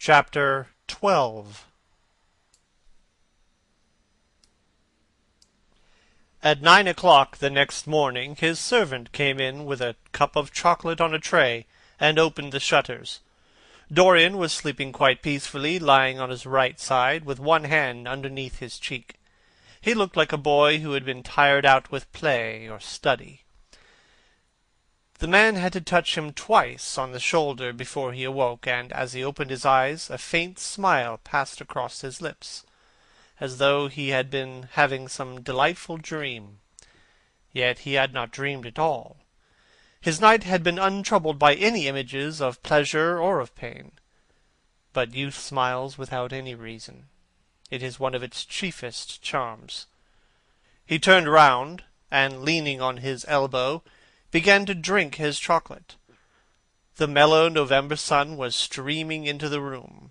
Chapter 12. At 9 o'clock the next morning his servant came in with a cup of chocolate on a tray, and opened the shutters. Dorian was sleeping quite peacefully, lying on his right side, with one hand underneath his cheek. He looked like a boy who had been tired out with play or study. The man had to touch him twice on the shoulder before he awoke, and as he opened his eyes a faint smile passed across his lips, as though he had been having some delightful dream. Yet he had not dreamed at all. His night had been untroubled by any images of pleasure or of pain. But youth smiles without any reason. It is one of its chiefest charms. He turned round, and leaning on his elbow, began to drink his chocolate. The mellow November sun was streaming into the room.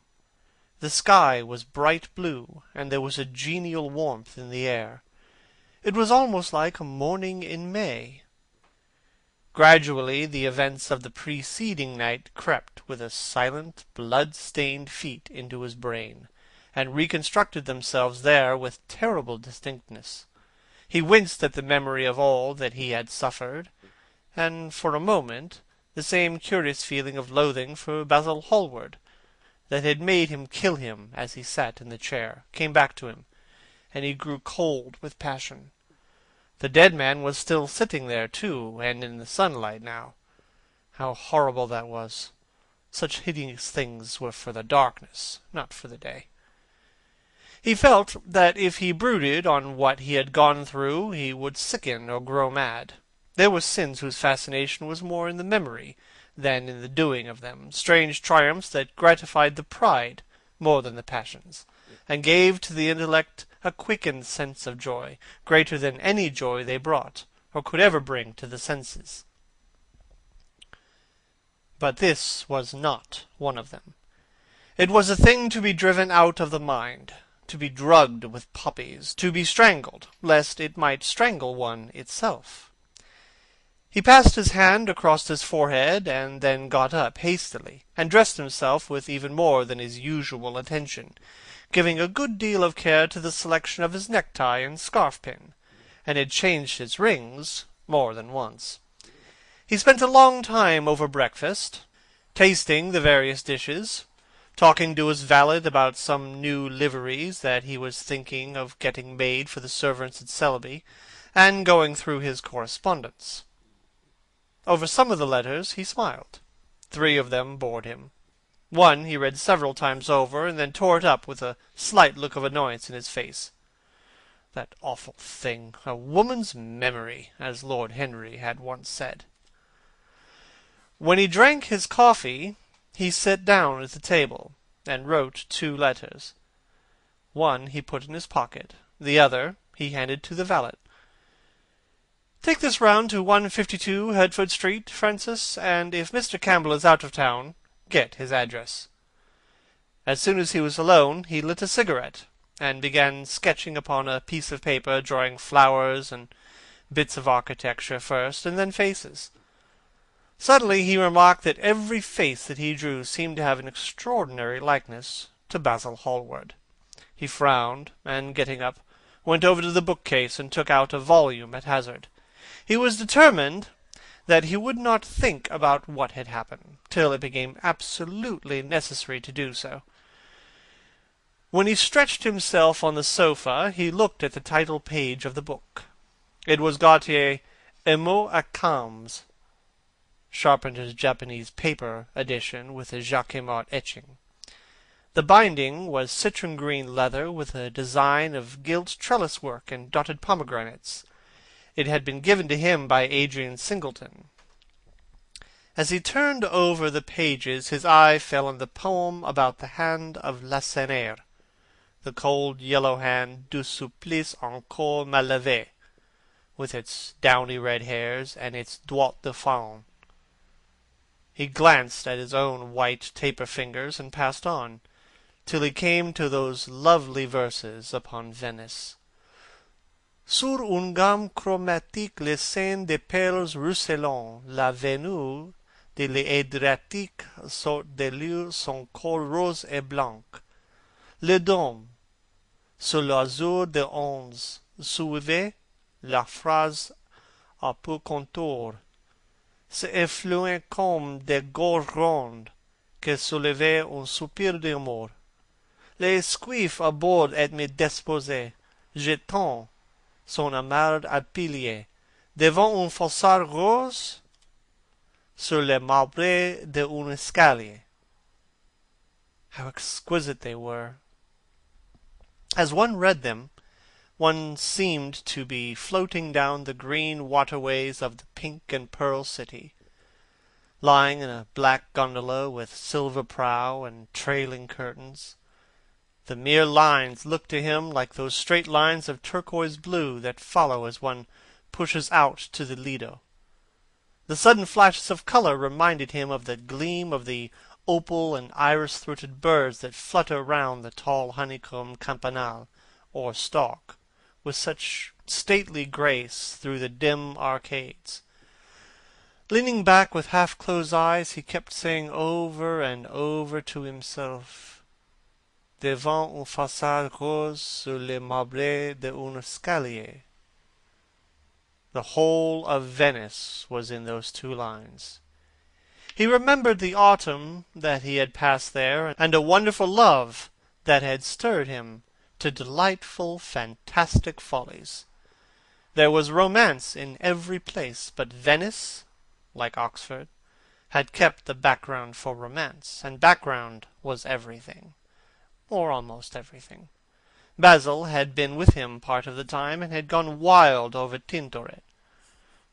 The sky was bright blue, and there was a genial warmth in the air. It was almost like a morning in May. Gradually the events of the preceding night crept with a silent, blood-stained feet into his brain, and reconstructed themselves there with terrible distinctness. He winced at the memory of all that he had suffered, and for a moment the same curious feeling of loathing for Basil Hallward that had made him kill him as he sat in the chair came back to him, and he grew cold with passion. The dead man was still sitting there, too, and in the sunlight now. How horrible that was! Such hideous things were for the darkness, not for the day. He felt that if he brooded on what he had gone through, he would sicken or grow mad. There were sins whose fascination was more in the memory than in the doing of them, strange triumphs that gratified the pride more than the passions, and gave to the intellect a quickened sense of joy, greater than any joy they brought, or could ever bring to the senses. But this was not one of them. It was a thing to be driven out of the mind, to be drugged with poppies, to be strangled, lest it might strangle one itself. He passed his hand across his forehead, and then got up hastily, and dressed himself with even more than his usual attention, giving a good deal of care to the selection of his necktie and scarf-pin, and had changed his rings more than once. He spent a long time over breakfast, tasting the various dishes, talking to his valet about some new liveries that he was thinking of getting made for the servants at Selby, and going through his correspondence. Over some of the letters he smiled. 3 of them bored him. One he read several times over, and then tore it up with a slight look of annoyance in his face. That awful thing, a woman's memory, as Lord Henry had once said. When he drank his coffee, he sat down at the table, and wrote 2 letters. One he put in his pocket, the other he handed to the valet. "Take this round to 152 Hertford Street, Francis, and if Mr. Campbell is out of town, get his address." As soon as he was alone, he lit a cigarette, and began sketching upon a piece of paper, drawing flowers and bits of architecture first, and then faces. Suddenly he remarked that every face that he drew seemed to have an extraordinary likeness to Basil Hallward. He frowned, and getting up, went over to the bookcase and took out a volume at hazard. He was determined that he would not think about what had happened, till it became absolutely necessary to do so. When he stretched himself on the sofa, he looked at the title page of the book. It was Gautier, Un mot à Cam's, Sharpenter's Japanese paper edition with a Jacquemart etching. The binding was citron green leather with a design of gilt trellis work and dotted pomegranates. It had been given to him by Adrian Singleton. As he turned over the pages, his eye fell on the poem about the hand of Lacenaire, the cold yellow hand du supplice encore mal lavé, with its downy red hairs and its doigts de faune. He glanced at his own white taper fingers and passed on, till he came to those lovely verses upon Venice. Sur une gamme chromatique les scènes de perles ruisselants, la Venue de l'Adriatique sort de l'eau son col rose et blanc. Le dôme, sur l'azur de onze, soulevait la phrase à peu contour. Ce effluent comme des gorges rondes que soulevait un soupir d'amour. Les squifs à bord et me disposaient, jetant son amarre à pilier, devant une facade rose sur les marbrés d'un escalier. How exquisite they were! As one read them, one seemed to be floating down the green waterways of the pink and pearl city, lying in a black gondola with silver prow and trailing curtains. The mere lines looked to him like those straight lines of turquoise blue that follow as one pushes out to the Lido. The sudden flashes of color reminded him of the gleam of the opal and iris-throated birds that flutter round the tall honeycomb campanile, or stalk, with such stately grace through the dim arcades. Leaning back with half-closed eyes, he kept saying over and over to himself, devant une facade rose sur les marbrés d'un escalier. The whole of Venice was in those two lines. He remembered the autumn that he had passed there, and a wonderful love that had stirred him to delightful, fantastic follies. There was romance in every place, but Venice, like Oxford, had kept the background for romance, and background was everything, or almost everything. Basil had been with him part of the time, and had gone wild over Tintoret.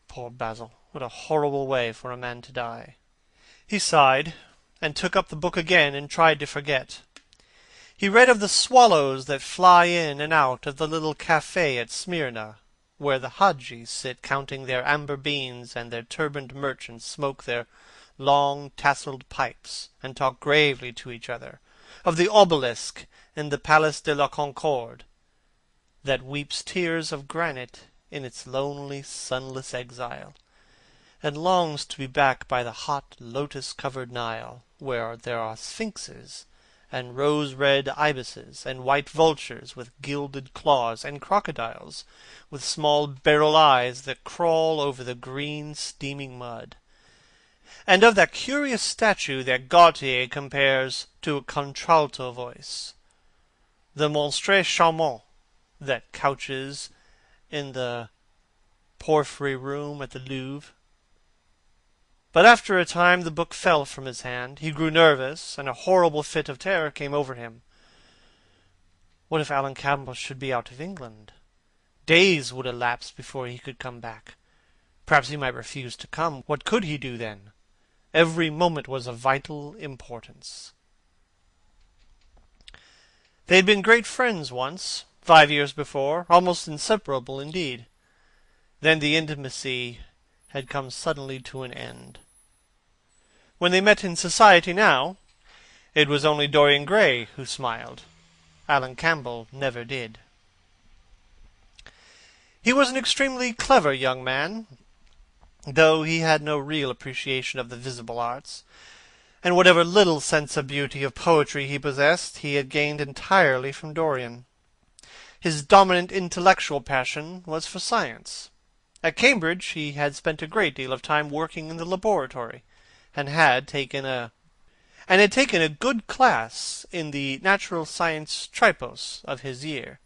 Poor Basil! What a horrible way for a man to die! He sighed, and took up the book again, and tried to forget. He read of the swallows that fly in and out of the little cafe at Smyrna, where the Hadjis sit counting their amber beans, and their turbaned merchants smoke their long tasselled pipes, and talk gravely to each other, of the obelisk in the Place de la Concorde, that weeps tears of granite in its lonely, sunless exile, and longs to be back by the hot, lotus-covered Nile, where there are sphinxes, and rose-red ibises, and white vultures with gilded claws, and crocodiles with small beryl eyes that crawl over the green, steaming mud, and of that curious statue that Gautier compares to a contralto voice, the Monstre Charmant that couches in the Porphyry room at the Louvre. But after a time the book fell from his hand. He grew nervous, and a horrible fit of terror came over him. What if Alan Campbell should be out of England? Days would elapse before he could come back. Perhaps he might refuse to come. What could he do then? Every moment was of vital importance. They had been great friends once, 5 years before, almost inseparable indeed. Then the intimacy had come suddenly to an end. When they met in society now, it was only Dorian Gray who smiled. Alan Campbell never did. He was an extremely clever young man, though he had no real appreciation of the visible arts, and whatever little sense of beauty of poetry he possessed, he had gained entirely from Dorian. His dominant intellectual passion was for science. At Cambridge he had spent a great deal of time working in the laboratory, and had taken a good class in the natural science tripos of his year.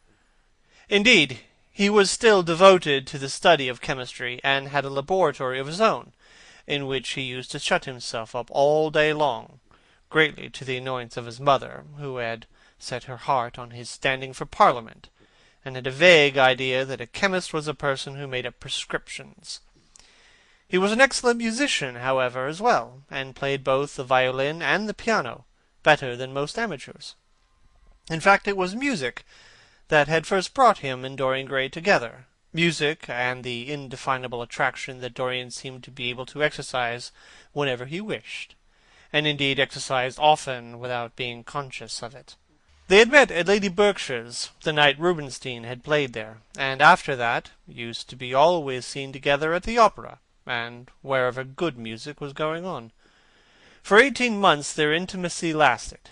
Indeed, he was still devoted to the study of chemistry, and had a laboratory of his own, in which he used to shut himself up all day long, greatly to the annoyance of his mother, who had set her heart on his standing for Parliament, and had a vague idea that a chemist was a person who made up prescriptions. He was an excellent musician, however, as well, and played both the violin and the piano better than most amateurs. In fact, it was music that had first brought him and Dorian Gray together, music and the indefinable attraction that Dorian seemed to be able to exercise whenever he wished, and indeed exercised often without being conscious of it. They had met at Lady Berkshire's the night Rubinstein had played there, and after that used to be always seen together at the opera, and wherever good music was going on. For 18 months their intimacy lasted.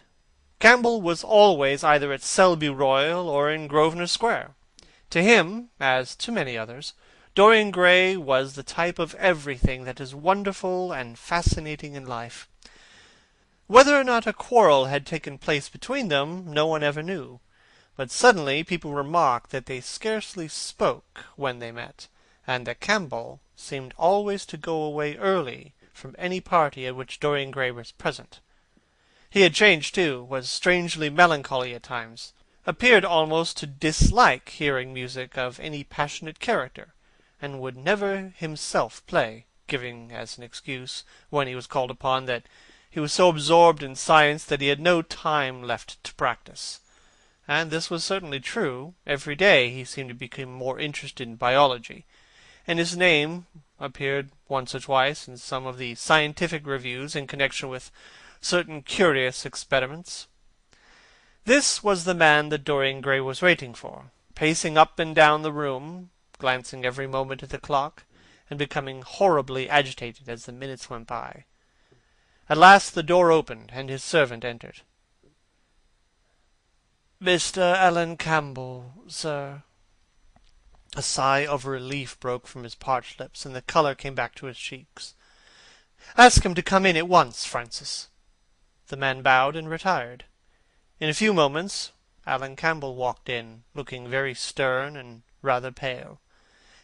Campbell was always either at Selby Royal or in Grosvenor Square. To him, as to many others, Dorian Gray was the type of everything that is wonderful and fascinating in life. Whether or not a quarrel had taken place between them, no one ever knew. But suddenly people remarked that they scarcely spoke when they met, and that Campbell seemed always to go away early from any party at which Dorian Gray was present. He had changed, too, was strangely melancholy at times, appeared almost to dislike hearing music of any passionate character, and would never himself play, giving as an excuse, when he was called upon, that he was so absorbed in science that he had no time left to practice. And this was certainly true. Every day he seemed to become more interested in biology, and his name appeared once or twice in some of the scientific reviews in connection with certain curious experiments. This was the man that Dorian Gray was waiting for, pacing up and down the room, glancing every moment at the clock, and becoming horribly agitated as the minutes went by. At last the door opened, and his servant entered. "Mr. Alan Campbell, sir." A sigh of relief broke from his parched lips, and the colour came back to his cheeks. "Ask him to come in at once, Francis." The man bowed and retired. In a few moments Alan Campbell walked in, looking very stern and rather pale,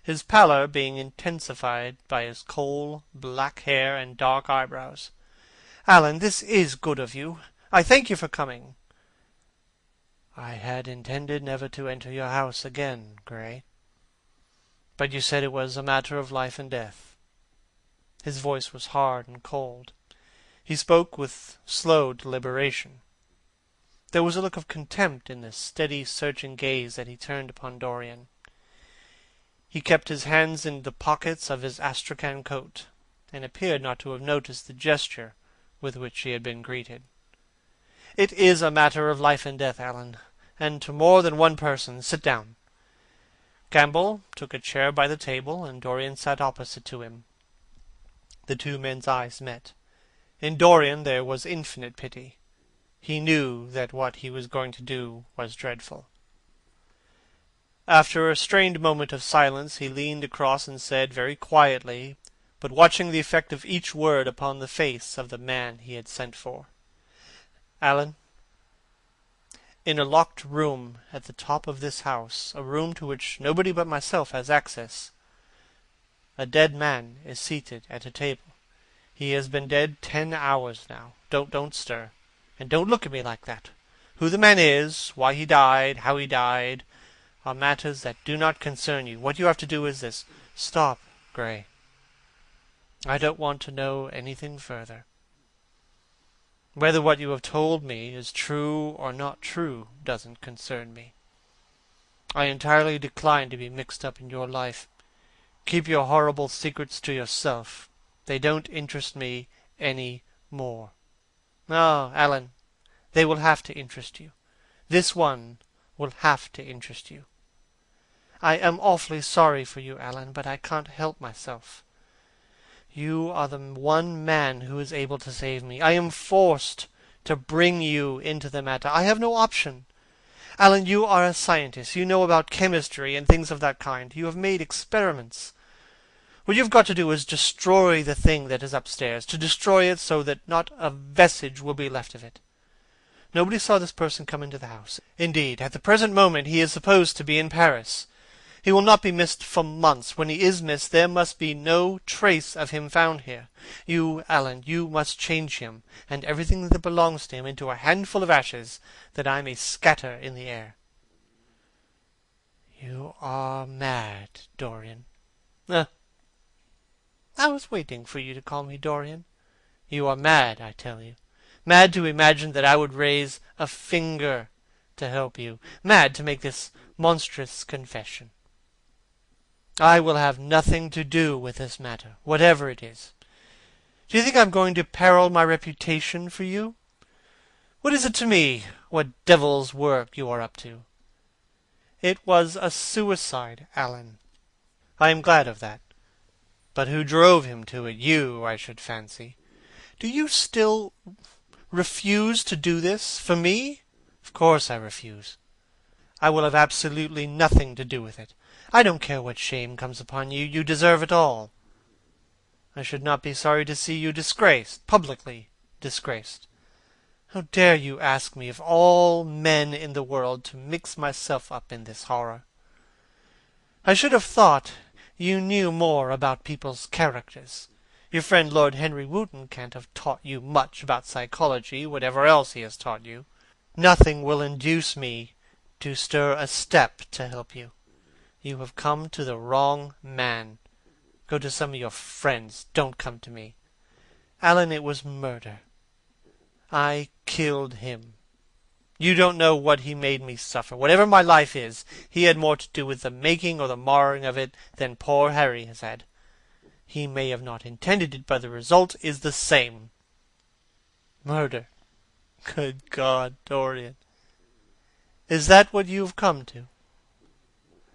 his pallor being intensified by his coal black hair and dark eyebrows. "Alan, this is good of you. I thank you for coming." "I had intended never to enter your house again, Gray. But you said it was a matter of life and death." His voice was hard and cold. He spoke with slow deliberation. There was a look of contempt in the steady, searching gaze that he turned upon Dorian. He kept his hands in the pockets of his astrakhan coat, and appeared not to have noticed the gesture with which he had been greeted. "It is a matter of life and death, Alan, and to more than one person. Sit down." Campbell took a chair by the table, and Dorian sat opposite to him. The two men's eyes met. In Dorian there was infinite pity. He knew that what he was going to do was dreadful. After a strained moment of silence, he leaned across and said very quietly, but watching the effect of each word upon the face of the man he had sent for, "Alan, in a locked room at the top of this house, a room to which nobody but myself has access, a dead man is seated at a table. He has been dead 10 hours now. Don't stir. And don't look at me like that. Who the man is, why he died, how he died, are matters that do not concern you. What you have to do is this. Stop, Gray. I don't want to know anything further. Whether what you have told me is true or not true doesn't concern me. I entirely decline to be mixed up in your life. Keep your horrible secrets to yourself. They don't interest me any more. No, Alan, they will have to interest you. This one will have to interest you. I am awfully sorry for you, Alan, but I can't help myself. You are the one man who is able to save me. I am forced to bring you into the matter. I have no option. Alan, you are a scientist. You know about chemistry and things of that kind. You have made experiments. What you've got to do is destroy the thing that is upstairs, to destroy it so that not a vestige will be left of it. Nobody saw this person come into the house. Indeed, at the present moment he is supposed to be in Paris. He will not be missed for months. When he is missed, there must be no trace of him found here. You, Alan, you must change him, and everything that belongs to him, into a handful of ashes that I may scatter in the air. You are mad, Dorian. I was waiting for you to call me Dorian. You are mad, I tell you. Mad to imagine that I would raise a finger to help you. Mad to make this monstrous confession. I will have nothing to do with this matter, whatever it is. Do you think I'm going to peril my reputation for you? What is it to me what devil's work you are up to? It was a suicide, Alan. I am glad of that. But who drove him to it? You, I should fancy. Do you still refuse to do this for me? Of course I refuse. I will have absolutely nothing to do with it. I don't care what shame comes upon you. You deserve it all. I should not be sorry to see you disgraced, publicly disgraced. How dare you ask me, of all men in the world, to mix myself up in this horror? I should have thought you knew more about people's characters. Your friend Lord Henry Wotton can't have taught you much about psychology, whatever else he has taught you. Nothing will induce me to stir a step to help you. You have come to the wrong man. Go to some of your friends. Don't come to me. Alan, it was murder. I killed him. You don't know what he made me suffer. Whatever my life is, he had more to do with the making or the marring of it than poor Harry has had. He may have not intended it, but the result is the same. Murder. Good God, Dorian. Is that what you have come to?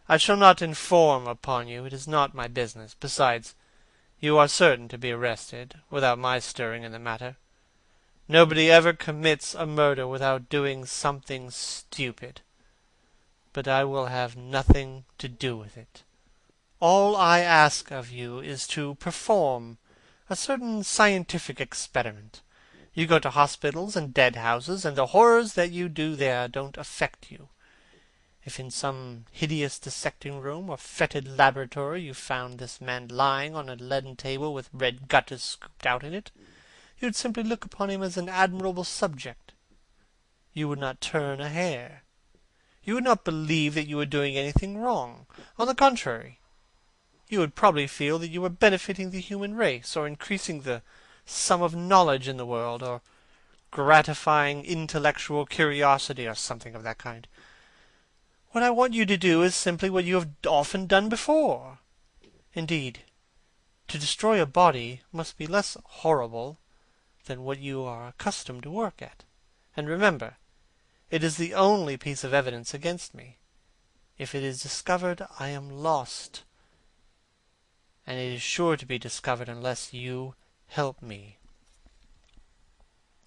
I shall not inform upon you. It is not my business. Besides, you are certain to be arrested, without my stirring in the matter. Nobody ever commits a murder without doing something stupid. But I will have nothing to do with it. All I ask of you is to perform a certain scientific experiment. You go to hospitals and dead houses, and the horrors that you do there don't affect you. If in some hideous dissecting room or fetid laboratory you found this man lying on a leaden table with red gutters scooped out in it, you would simply look upon him as an admirable subject. You would not turn a hair. You would not believe that you were doing anything wrong. On the contrary, you would probably feel that you were benefiting the human race, or increasing the sum of knowledge in the world, or gratifying intellectual curiosity, or something of that kind. What I want you to do is simply what you have often done before. Indeed, to destroy a body must be less horrible than what you are accustomed to work at. And remember, it is the only piece of evidence against me. If it is discovered, I am lost. And it is sure to be discovered unless you help me.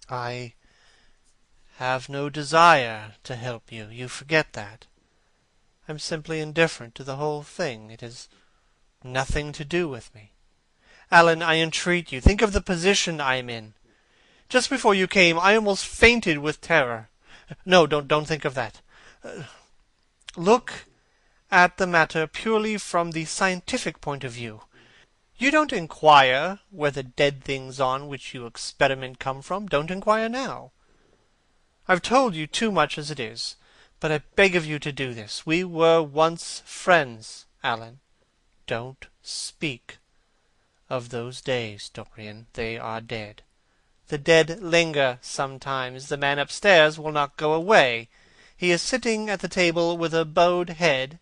I have no desire to help you. You forget that. I'm simply indifferent to the whole thing. It has nothing to do with me. Alan, I entreat you, think of the position I am in. Just before you came, I almost fainted with terror. No, don't think of that. Look at the matter purely from the scientific point of view. You don't inquire where the dead things on which you experiment come from. Don't inquire now. I've told you too much as it is, but I beg of you to do this. We were once friends, Alan. Don't speak of those days, Dorian. They are dead. The dead linger sometimes. The man upstairs will not go away. He is sitting at the table with a bowed head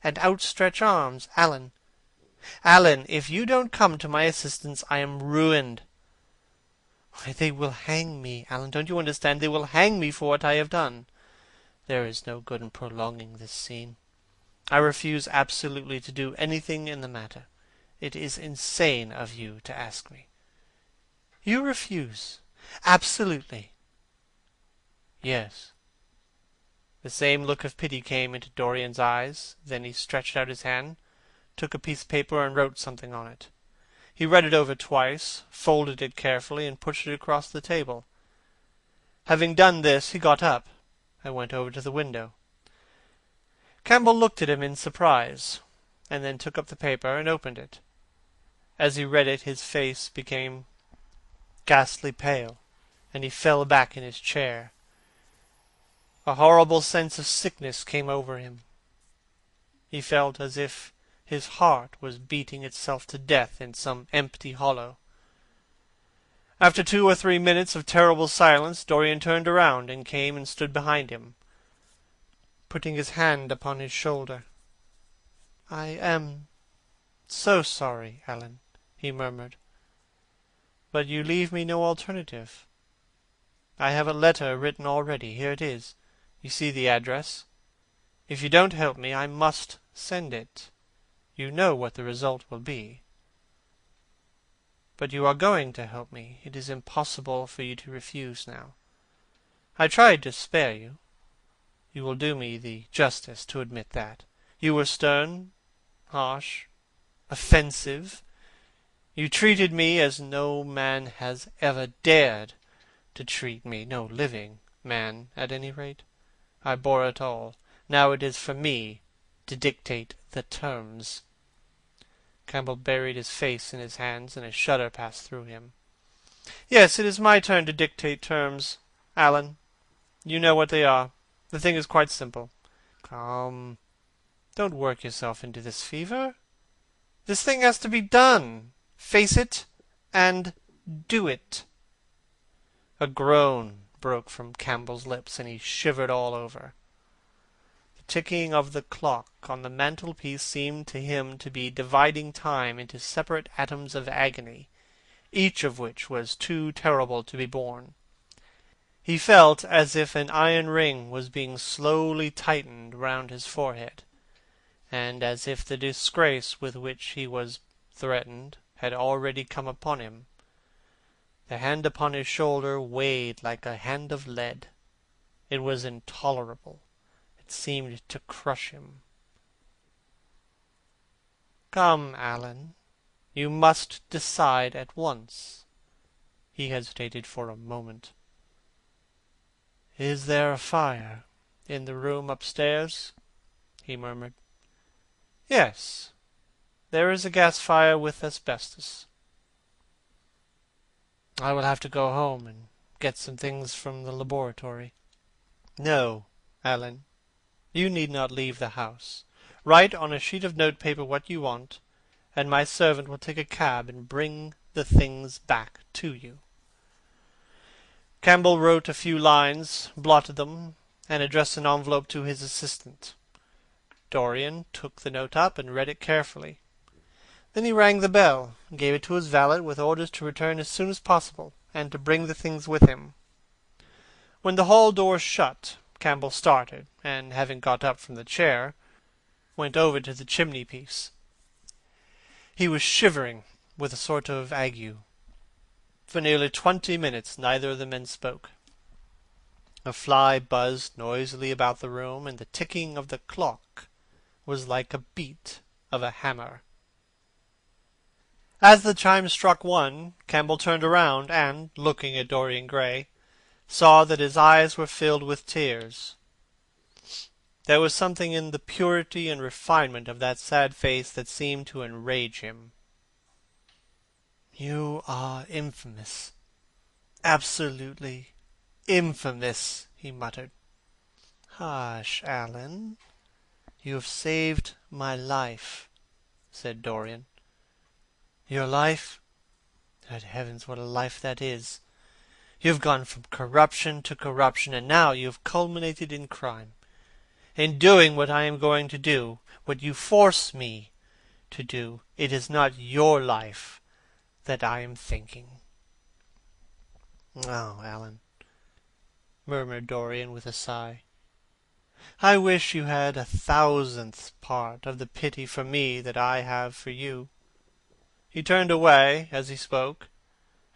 and outstretched arms. Alan, if you don't come to my assistance, I am ruined. Why, they will hang me, Alan. Don't you understand? They will hang me for what I have done. There is no good in prolonging this scene. I refuse absolutely to do anything in the matter. It is insane of you to ask me. You refuse? Absolutely? Yes. The same look of pity came into Dorian's eyes. Then he stretched out his hand, took a piece of paper, and wrote something on it. He read it over twice, folded it carefully, and pushed it across the table. Having done this, he got up and went over to the window. Campbell looked at him in surprise, and then took up the paper and opened it. As he read it, his face became ghastly pale, and he fell back in his chair. A horrible sense of sickness came over him. He felt as if his heart was beating itself to death in some empty hollow. After 2 or 3 minutes of terrible silence, Dorian turned around and came and stood behind him, putting his hand upon his shoulder. "I am so sorry, Alan," he murmured. "But you leave me no alternative. I have a letter written already. Here it is. You see the address. If you don't help me, I must send it. You know what the result will be." But you are going to help me. It is impossible for you to refuse now. I tried to spare you. You will do me the justice to admit that. You were stern, harsh, offensive. You treated me as no man has ever dared to treat me, no living man, at any rate. I bore it all. Now it is for me to dictate the terms. Campbell buried his face in his hands, and a shudder passed through him. Yes, it is my turn to dictate terms, Alan. You know what they are. The thing is quite simple. Come, don't work yourself into this fever. This thing has to be done. Face it, and do it. A groan broke from Campbell's lips, and he shivered all over. The ticking of the clock on the mantelpiece seemed to him to be dividing time into separate atoms of agony, each of which was too terrible to be borne. He felt as if an iron ring was being slowly tightened round his forehead, and as if the disgrace with which he was threatened had already come upon him. The hand upon his shoulder weighed like a hand of lead. It was intolerable. It seemed to crush him. Come, Alan. You must decide at once. He hesitated for a moment. Is there a fire in the room upstairs? He murmured. Yes. There is a gas fire with asbestos. I will have to go home and get some things from the laboratory. No, Alan. You need not leave the house. Write on a sheet of notepaper what you want, and my servant will take a cab and bring the things back to you. Campbell wrote a few lines, blotted them, and addressed an envelope to his assistant. Dorian took the note up and read it carefully. Then he rang the bell, and gave it to his valet with orders to return as soon as possible, and to bring the things with him. When the hall door shut, Campbell started, and having got up from the chair, went over to the chimney-piece. He was shivering with a sort of ague. For nearly 20 minutes neither of the men spoke. A fly buzzed noisily about the room, and the ticking of the clock was like a beat of a hammer. As the chime struck 1, Campbell turned around, and, looking at Dorian Gray, saw that his eyes were filled with tears. There was something in the purity and refinement of that sad face that seemed to enrage him. You are infamous. Absolutely infamous, he muttered. Hush, Alan. You have saved my life, said Dorian. Your life? Good heavens, what a life that is! You have gone from corruption to corruption, and now you have culminated in crime. In doing what I am going to do, what you force me to do, it is not your life that I am thinking. Oh, Alan, murmured Dorian with a sigh. I wish you had 1,000th part of the pity for me that I have for you. He turned away as he spoke,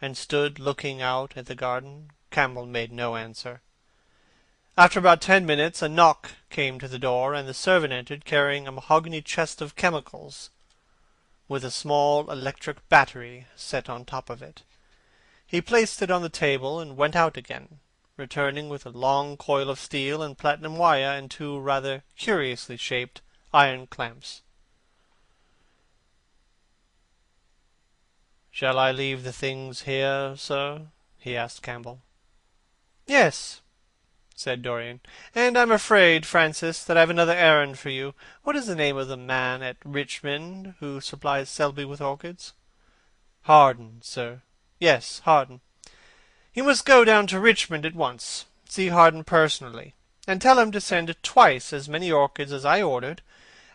and stood looking out at the garden. Campbell made no answer. After about 10 minutes a knock came to the door, and the servant entered carrying a mahogany chest of chemicals, with a small electric battery set on top of it. He placed it on the table and went out again, returning with a long coil of steel and platinum wire and 2 rather curiously shaped iron clamps. "Shall I leave the things here, sir?" he asked Campbell. "Yes," said Dorian. "And I'm afraid, Francis, that I've another errand for you. What is the name of the man at Richmond who supplies Selby with orchids?" "Harden, sir." "Yes, Harden. You must go down to Richmond at once, see Harden personally, and tell him to send twice as many orchids as I ordered,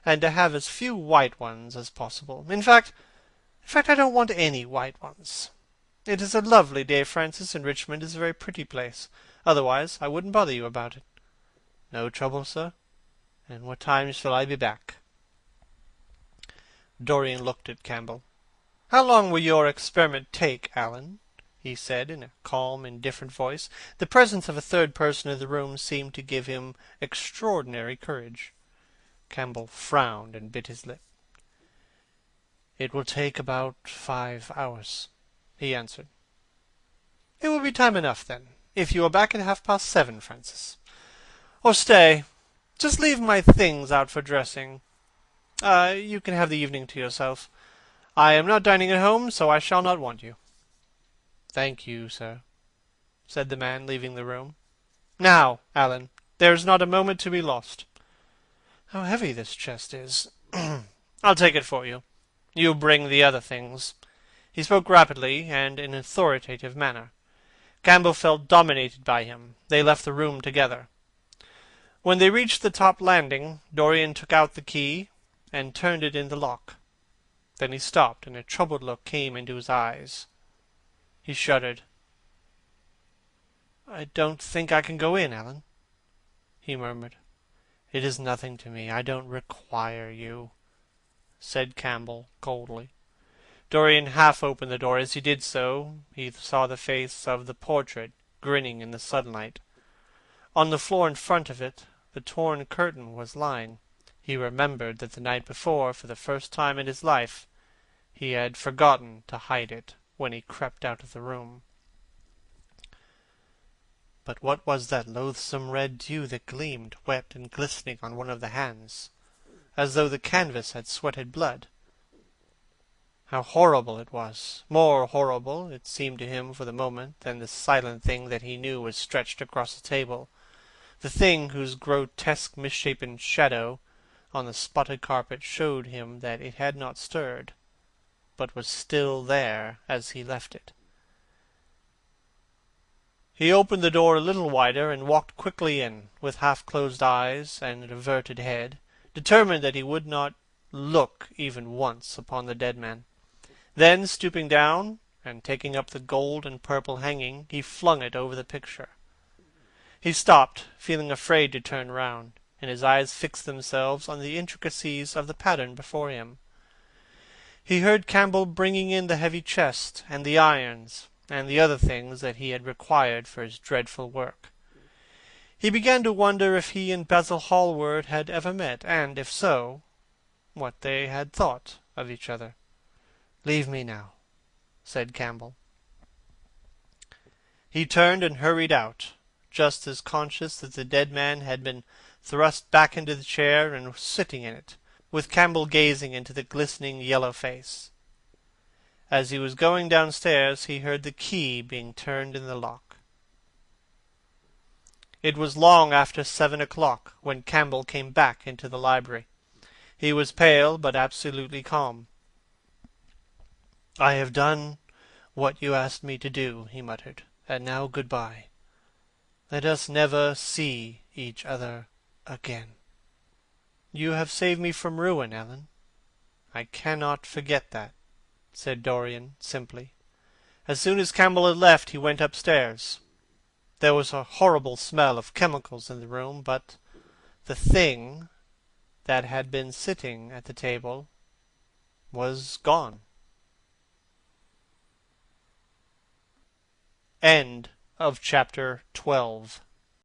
and to have as few white ones as possible. In fact, I don't want any white ones. It is a lovely day, Francis, and Richmond is a very pretty place. Otherwise, I wouldn't bother you about it." "No trouble, sir. And what time shall I be back?" Dorian looked at Campbell. "How long will your experiment take, Alan?" he said in a calm, indifferent voice. The presence of a third person in the room seemed to give him extraordinary courage. Campbell frowned and bit his lip. "It will take about 5 hours," he answered. "It will be time enough, then, if you are back at 7:30, Francis. Or stay, just leave my things out for dressing. You can have the evening to yourself. I am not dining at home, so I shall not want you." "Thank you, sir," said the man, leaving the room. "Now, Alan, there is not a moment to be lost. How heavy this chest is! I'll take it for you. You bring the other things." He spoke rapidly and in an authoritative manner. Campbell felt dominated by him. They left the room together. When they reached the top landing, Dorian took out the key and turned it in the lock. Then he stopped, and a troubled look came into his eyes. He shuddered. "I don't think I can go in, Alan," he murmured. "It is nothing to me. I don't require you," said Campbell coldly. Dorian half opened the door. As he did so, he saw the face of the portrait grinning in the sunlight. On the floor in front of it, the torn curtain was lying. He remembered that the night before, for the first time in his life, he had forgotten to hide it when he crept out of the room. But what was that loathsome red dew that gleamed, wet and glistening on one of the hands, as though the canvas had sweated blood? How horrible it was! More horrible, it seemed to him for the moment, than the silent thing that he knew was stretched across the table, the thing whose grotesque misshapen shadow on the spotted carpet showed him that it had not stirred, but was still there as he left it. He opened the door a little wider and walked quickly in, with half-closed eyes and averted head, determined that he would not look even once upon the dead man. Then, stooping down, and taking up the gold and purple hanging, he flung it over the picture. He stopped, feeling afraid to turn round, and his eyes fixed themselves on the intricacies of the pattern before him. He heard Campbell bringing in the heavy chest, and the irons, and the other things that he had required for his dreadful work. He began to wonder if he and Basil Hallward had ever met, and, if so, what they had thought of each other. "Leave me now," said Campbell. He turned and hurried out, just as conscious that the dead man had been thrust back into the chair and was sitting in it, with Campbell gazing into the glistening yellow face. As he was going downstairs, he heard the key being turned in the lock. It was long after 7 o'clock when Campbell came back into the library. He was pale, but absolutely calm. "I have done what you asked me to do," he muttered, "and now good-bye. Let us never see each other again." "You have saved me from ruin, Alan. I cannot forget that," said Dorian simply. As soon as Campbell had left, he went upstairs. There was a horrible smell of chemicals in the room, but the thing that had been sitting at the table was gone. End of chapter 12.